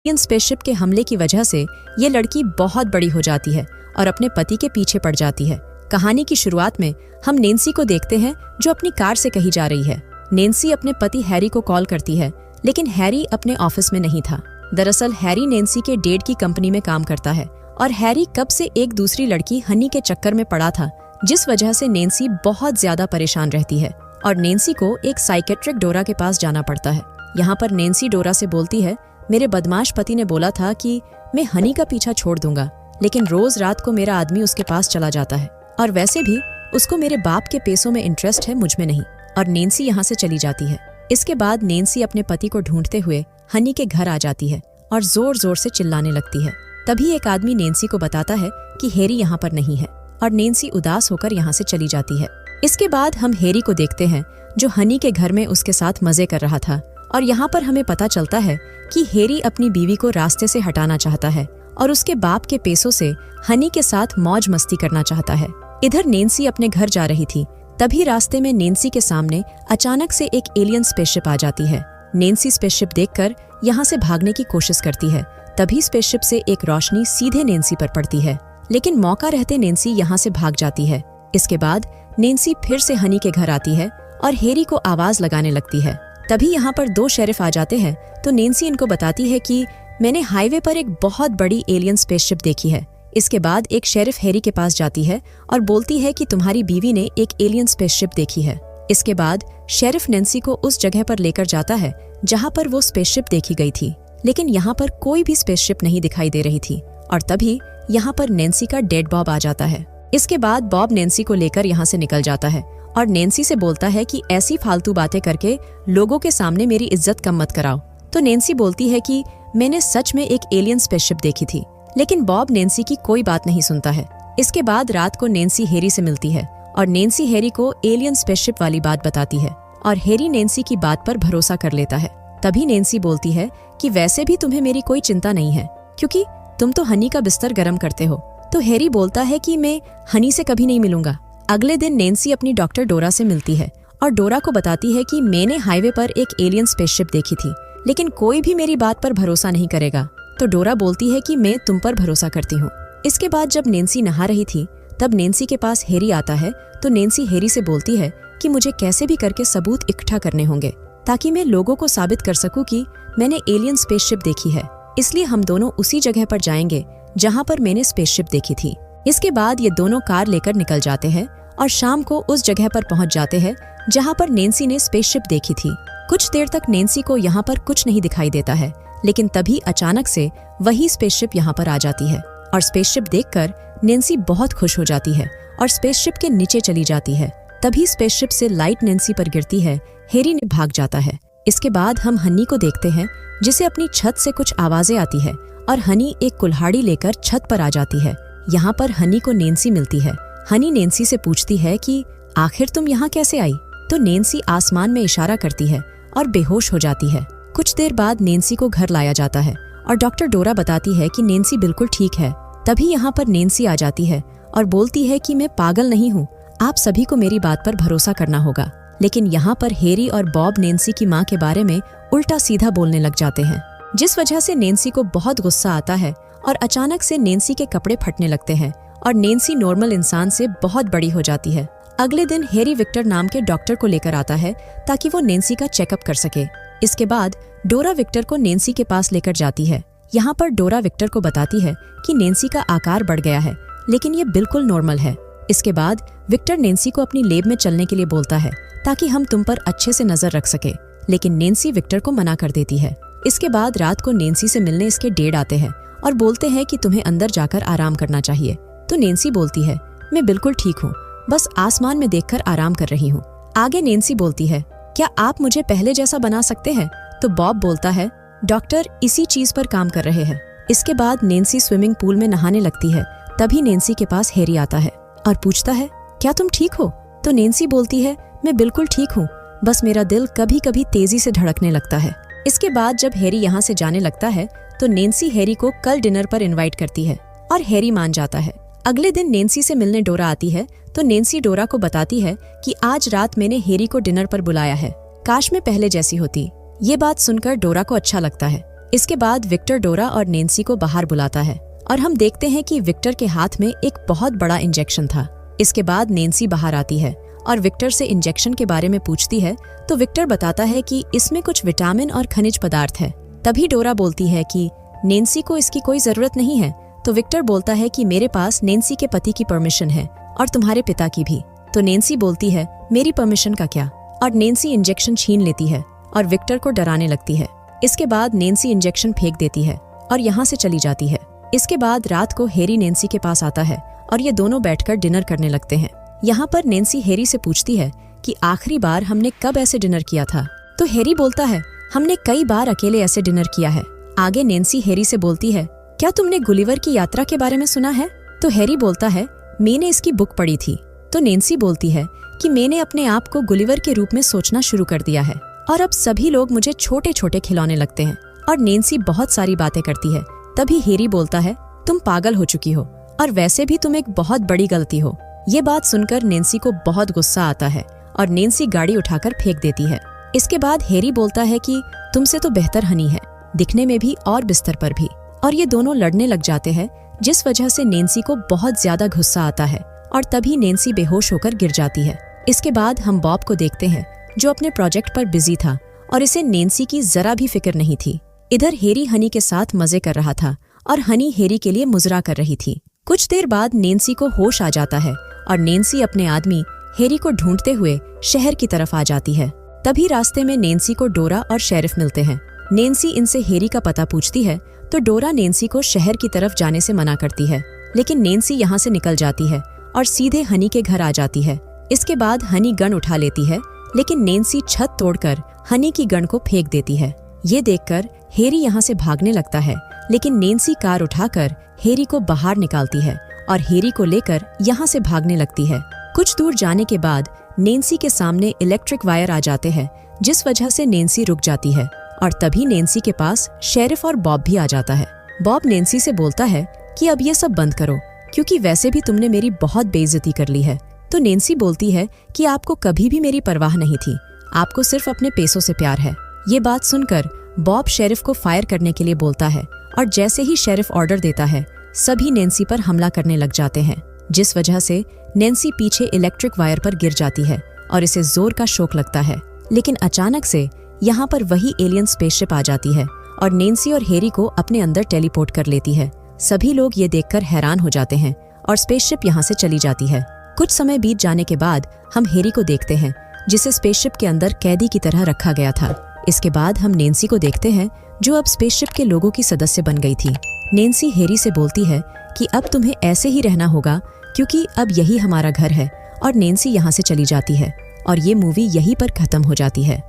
Alien spaceship के हमले की वजह से ये लड़की बहुत बड़ी हो जाती है और अपने पति के पीछे पड़ जाती है। कहानी की शुरुआत में हम नैन्सी को देखते हैं जो अपनी कार से कहीं जा रही है। नैन्सी अपने पति हैरी को कॉल करती है, लेकिन हैरी अपने ऑफिस में नहीं था। दरअसल हैरी नैन्सी के डैड की कंपनी में काम करता है और हैरी कब से एक दूसरी लड़की हनी के चक्कर में पड़ा था, जिस वजह से नैन्सी बहुत ज्यादा परेशान रहती है और नैन्सी को एक साइकेट्रिक डोरा के पास जाना पड़ता है। यहाँ पर नैन्सी डोरा से बोलती है, मेरे बदमाश पति ने बोला था कि मैं हनी का पीछा छोड़ दूंगा, लेकिन रोज रात को मेरा आदमी उसके पास चला जाता है और वैसे भी उसको मेरे बाप के पैसों में इंटरेस्ट है, मुझ में नहीं। और नैन्सी यहाँ से चली जाती है। इसके बाद नैन्सी अपने पति को ढूंढते हुए हनी के घर आ जाती है और जोर जोर से चिल्लाने लगती है। तभी एक आदमी नैन्सी को बताता है कि हैरी यहाँ पर नहीं है और नैन्सी उदास होकर यहाँ से चली जाती है। इसके बाद हम हैरी को देखते हैं जो हनी के घर में उसके साथ मजे कर रहा था और यहाँ पर हमें पता चलता है कि हैरी अपनी बीवी को रास्ते से हटाना चाहता है और उसके बाप के पैसों से हनी के साथ मौज मस्ती करना चाहता है। इधर नैन्सी अपने घर जा रही थी, तभी रास्ते में नैन्सी के सामने अचानक से एक एलियन स्पेसशिप आ जाती है। नैन्सी स्पेसशिप देखकर यहाँ से भागने की कोशिश करती है, तभी स्पेसशिप से एक रोशनी सीधे नैन्सी पर पड़ती है, लेकिन मौका रहते नैन्सी यहाँ से भाग जाती है। इसके बाद नैन्सी फिर से हनी के घर आती है और हैरी को आवाज लगाने लगती है। तभी यहाँ पर दो शेरिफ आ जाते हैं, तो नैन्सी इनको बताती है कि मैंने हाईवे पर एक बहुत बड़ी एलियन स्पेसशिप देखी है। इसके बाद एक शेरिफ हैरी के पास जाती है और बोलती है कि तुम्हारी बीवी ने एक एलियन स्पेसशिप देखी है। इसके बाद शेरिफ नैन्सी को उस जगह पर लेकर जाता है जहाँ पर वो स्पेसशिप देखी गई थी, लेकिन यहाँ पर कोई भी स्पेसशिप नहीं दिखाई दे रही थी और तभी यहाँ पर नैन्सी का डेड बॉब आ जाता है। इसके बाद बॉब नैन्सी को लेकर यहाँ से निकल जाता है और नैन्सी से बोलता है कि ऐसी फालतू बातें करके लोगों के सामने मेरी इज्जत कम मत कराओ। तो नैन्सी बोलती है कि मैंने सच में एक एलियन स्पेसशिप देखी थी, लेकिन बॉब नैन्सी की कोई बात नहीं सुनता है। इसके बाद रात को नैन्सी हैरी से मिलती है और नैन्सी हैरी को एलियन स्पेसशिप वाली बात बताती है और हैरी नैन्सी की बात पर भरोसा कर लेता है। तभी नैन्सी बोलती है कि वैसे भी तुम्हें मेरी कोई चिंता नहीं है, क्योंकि तुम तो हनी का बिस्तर गर्म करते हो। तो हैरी बोलता है कि मैं हनी से कभी नहीं मिलूंगा। अगले दिन नैन्सी अपनी डॉक्टर डोरा से मिलती है और डोरा को बताती है कि मैंने हाईवे पर एक एलियन स्पेसशिप देखी थी, लेकिन कोई भी मेरी बात पर भरोसा नहीं करेगा। तो डोरा बोलती है कि मैं तुम पर भरोसा करती हूँ। इसके बाद जब नैन्सी नहा रही थी, तब नैन्सी के पास हैरी आता है, तो नैन्सी हैरी से बोलती है कि मुझे कैसे भी करके सबूत इकट्ठा करने होंगे ताकि मैं लोगों को साबित कर सकूं कि मैंने एलियन स्पेसशिप देखी है। इसलिए हम दोनों उसी जगह पर जाएंगे जहाँ पर मैंने स्पेसशिप देखी थी। इसके बाद ये दोनों कार लेकर निकल जाते हैं और शाम को उस जगह पर पहुंच जाते हैं जहां पर नैन्सी ने स्पेसशिप देखी थी। कुछ देर तक नैन्सी को यहाँ पर कुछ नहीं दिखाई देता है, लेकिन तभी अचानक से वही स्पेसशिप यहाँ पर आ जाती है और स्पेसशिप देखकर नैन्सी बहुत खुश हो जाती है और स्पेसशिप के नीचे चली जाती है। तभी स्पेसशिप से लाइट नैन्सी पर गिरती है, हैरी ने भाग जाता है। इसके बाद हम हनी को देखते हैं जिसे अपनी छत से कुछ आवाजें आती है और हनी एक कुल्हाड़ी लेकर छत पर आ जाती है। यहाँ पर हनी को नैन्सी मिलती है। हनी नैन्सी से पूछती है कि आखिर तुम यहाँ कैसे आई? तो नैन्सी आसमान में इशारा करती है और बेहोश हो जाती है। कुछ देर बाद नैन्सी को घर लाया जाता है और डॉक्टर डोरा बताती है कि नैन्सी बिल्कुल ठीक है। तभी यहाँ पर नैन्सी आ जाती है और बोलती है कि मैं पागल नहीं हूँ, आप सभी को मेरी बात पर भरोसा करना होगा। लेकिन यहाँ पर हैरी और बॉब नैन्सी की माँ के बारे में उल्टा सीधा बोलने लग जाते हैं, जिस वजह से नैन्सी को बहुत गुस्सा आता है और अचानक से नैन्सी के कपड़े फटने लगते हैं और नैन्सी नॉर्मल इंसान से बहुत बड़ी हो जाती है। अगले दिन हैरी विक्टर नाम के डॉक्टर को लेकर आता है ताकि वो नैन्सी का चेकअप कर सके। इसके बाद डोरा विक्टर को नैन्सी के पास लेकर जाती है। यहाँ पर डोरा विक्टर को बताती है कि नैन्सी का आकार बढ़ गया है, लेकिन ये बिल्कुल नॉर्मल है। इसके बाद विक्टर नैन्सी को अपनी लैब में चलने के लिए बोलता है ताकि हम तुम पर अच्छे से नजर रख सके, लेकिन नैन्सी विक्टर को मना कर देती है। इसके बाद रात को नैन्सी से मिलने इसके डैड आते हैं और बोलते हैं कि तुम्हें अंदर जाकर आराम करना चाहिए। तो नैन्सी बोलती है मैं बिल्कुल ठीक हूँ, बस आसमान में देखकर आराम कर रही हूँ। आगे नैन्सी बोलती है क्या आप मुझे पहले जैसा बना सकते हैं? तो बॉब बोलता है डॉक्टर इसी चीज पर काम कर रहे हैं। इसके बाद नैन्सी स्विमिंग पूल में नहाने लगती है। तभी नैन्सी के पास हैरी आता है और पूछता है क्या तुम ठीक हो? तो नैन्सी बोलती है मैं बिल्कुल ठीक हूँ, बस मेरा दिल कभी कभी तेजी से धड़कने लगता है। इसके बाद जब हैरी यहाँ से जाने लगता है तो नैन्सी हैरी को कल डिनर पर इनवाइट करती है और हैरी मान जाता है। अगले दिन नैन्सी से मिलने डोरा आती है, तो नैन्सी डोरा को बताती है कि आज रात मैंने हैरी को डिनर पर बुलाया है, काश मैं पहले जैसी होती। ये बात सुनकर डोरा को अच्छा लगता है। इसके बाद विक्टर डोरा और नैन्सी को बाहर बुलाता है और हम देखते हैं कि विक्टर के हाथ में एक बहुत बड़ा इंजेक्शन था। इसके बाद नैन्सी बाहर आती है और विक्टर से इंजेक्शन के बारे में पूछती है तो विक्टर बताता है कि इसमें कुछ विटामिन और खनिज पदार्थ है। तभी डोरा बोलती है कि नैन्सी को इसकी कोई जरूरत नहीं है। तो विक्टर बोलता है कि मेरे पास नैन्सी के पति की परमिशन है और तुम्हारे पिता की भी। तो नैन्सी बोलती है मेरी परमिशन का क्या, और नैन्सी इंजेक्शन छीन लेती है और विक्टर को डराने लगती है। इसके बाद नैन्सी इंजेक्शन फेंक देती है और यहाँ से चली जाती है। इसके बाद रात को हैरी नैन्सी के पास आता है और ये दोनों बैठकर डिनर करने लगते हैं। यहाँ पर नैन्सी हैरी से पूछती है कि आखिरी बार हमने कब ऐसे डिनर किया था। तो हैरी बोलता है हमने कई बार अकेले ऐसे डिनर किया है। आगे नैन्सी हैरी से बोलती है क्या तुमने गुलिवर की यात्रा के बारे में सुना है। तो हैरी बोलता है मैंने इसकी बुक पढ़ी थी। तो नैन्सी बोलती है कि मैंने अपने आप को गुलिवर के रूप में सोचना शुरू कर दिया है और अब सभी लोग मुझे छोटे छोटे खिलौने लगते हैं। और नैन्सी बहुत सारी बातें करती है। तभी हैरी बोलता है तुम पागल हो चुकी हो और वैसे भी तुम एक बहुत बड़ी गलती हो। ये बात सुनकर नैन्सी को बहुत गुस्सा आता है और नैन्सी गाड़ी उठाकर फेंक देती है। इसके बाद हैरी बोलता है कि तुमसे तो बेहतर हनी है, दिखने में भी और बिस्तर पर भी। और ये दोनों लड़ने लग जाते हैं जिस वजह से नैन्सी को बहुत ज्यादा गुस्सा आता है और तभी नैन्सी बेहोश होकर गिर जाती है। इसके बाद हम बॉब को देखते हैं जो अपने प्रोजेक्ट पर बिजी था और इसे नैन्सी की जरा भी फिक्र नहीं थी। इधर हैरी हनी के साथ मजे कर रहा था और हनी हैरी के लिए मुजरा कर रही थी। कुछ देर बाद नैन्सी को होश आ जाता है और नैन्सी अपने आदमी हैरी को ढूंढते हुए शहर की तरफ आ जाती है। तभी रास्ते में नैन्सी को डोरा और शेरिफ मिलते हैं। नैन्सी इनसे हैरी का पता पूछती है तो डोरा नैन्सी को शहर की तरफ जाने से मना करती है, लेकिन नैन्सी यहाँ से निकल जाती है और सीधे हनी के घर आ जाती है। इसके बाद हनी गन उठा लेती है, लेकिन नैन्सी छत तोड़कर हनी की गन को फेंक देती है। ये देखकर हैरी यहाँ से भागने लगता है, लेकिन नैन्सी कार उठाकर हैरी को बाहर निकालती है और हैरी को लेकर यहाँ से भागने लगती है। कुछ दूर जाने के बाद नैन्सी के सामने इलेक्ट्रिक वायर आ जाते हैं, जिस वजह से नैन्सी रुक जाती है और तभी नैन्सी के पास शेरिफ और बॉब भी आ जाता है। बॉब नैन्सी से बोलता है कि अब ये सब बंद करो, क्योंकि वैसे भी तुमने मेरी बहुत बेइज्जती कर ली है। तो नैन्सी बोलती है कि आपको कभी भी मेरी परवाह नहीं थी, आपको सिर्फ अपने पैसों से प्यार है। ये बात सुनकर बॉब शेरिफ को फायर करने के लिए बोलता है और जैसे ही शेरिफ ऑर्डर देता है सभी नैन्सी पर हमला करने लग जाते हैं, जिस वजह से नैन्सी पीछे इलेक्ट्रिक वायर पर गिर जाती है और इसे जोर का शॉक लगता है। लेकिन अचानक से यहाँ पर वही एलियन स्पेसशिप आ जाती है और नैन्सी और हैरी को अपने अंदर टेलीपोर्ट कर लेती है। सभी लोग ये देखकर हैरान हो जाते हैं और स्पेसशिप यहाँ से चली जाती है। कुछ समय बीत जाने के बाद हम हैरी को देखते हैं, जिसे स्पेसशिप के अंदर कैदी की तरह रखा गया था। इसके बाद हम नैन्सी को देखते हैं जो अब स्पेसशिप के लोगों की सदस्य बन गई थी। नैन्सी हैरी से बोलती है कि अब तुम्हें ऐसे ही रहना होगा, क्योंकि अब यही हमारा घर है। और नैन्सी यहाँ से चली जाती है और ये मूवी यहीं पर खत्म हो जाती है।